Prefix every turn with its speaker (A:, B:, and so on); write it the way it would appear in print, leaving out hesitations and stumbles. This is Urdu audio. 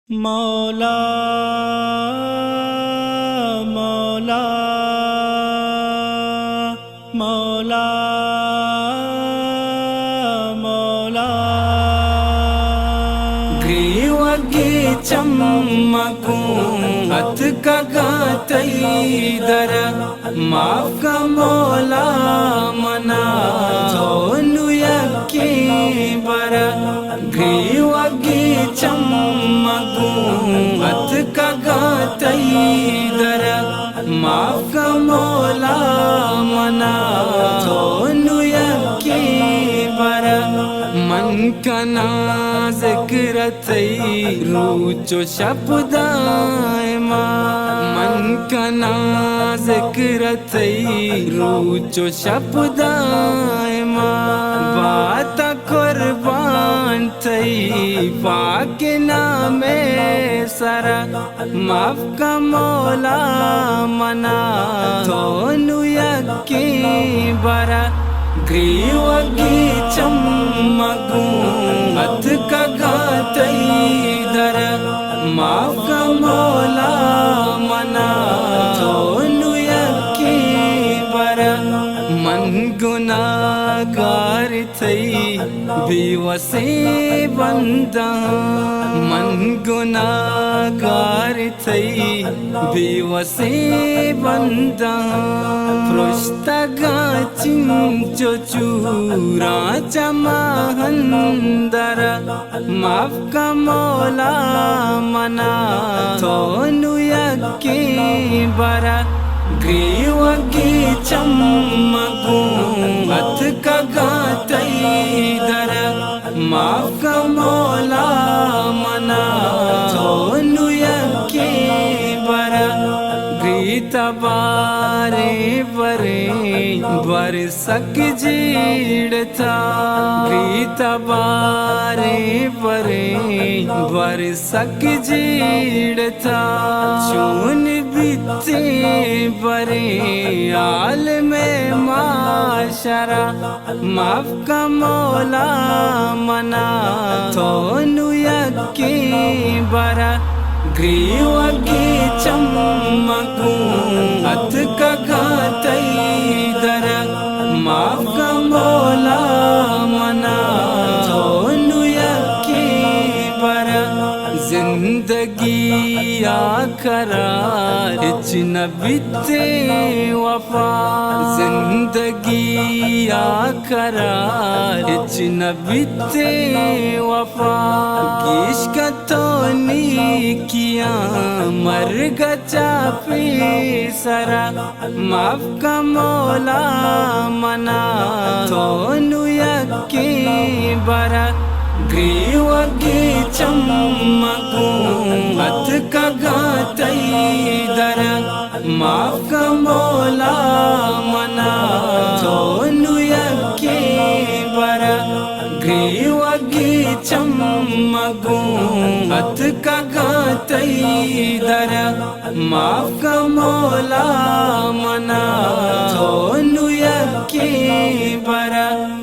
A: مولا مولا مولا مولا گریوگی چمکوں ات کا گاتئی در معاف کا مولا منا دونو یکی بر گریوگی چمکوں ات کا گاتئی در معاف کا مولا منا دونو یکی بر من کنا ذکر تی روچو شب دائما من کنا ذکر تی روچو شب دائما بات قربان تی پاک نام سرا معاف کا مولا منا دونو یکی برا گریوگی چمکوں ات کا گاتئی در معاف کا مولا منا دونو یکی بر من گناہگار تھی بے وسی بندہ من گناہگار تھی بے وسی بندہ پرشتگا چنچو چورا چمہندر معاف کا مولا منا دونو یکی برا گریوگی چمکوں ات کا گاتئی در معاف کا مولا منا دونو یکی برا گریتا بارے برے برسک جیڑتا گریتا بارے برے برسک جیڑتا چون بیتے برے عالم معاشرہ معاف کا مولا منا دونو یکی برا گریوگی چمکوں ات کا گاتئی در معاف کا مولا منا دونو یکی برا زندگی آخرات اچ نبیتے وفا زندگی آخرات اچ نبیتے وفا عشق تو نیکیا مرگ چاپی سرا معاف کا مولا منا دونو یکی برا گریوگی چمکوں ات کا گاتئی در معاف کا مولا منا دونو یکی برا گریوگی چمکوں ات کا گاتئی در معاف کا مولا منا دونو یکی برا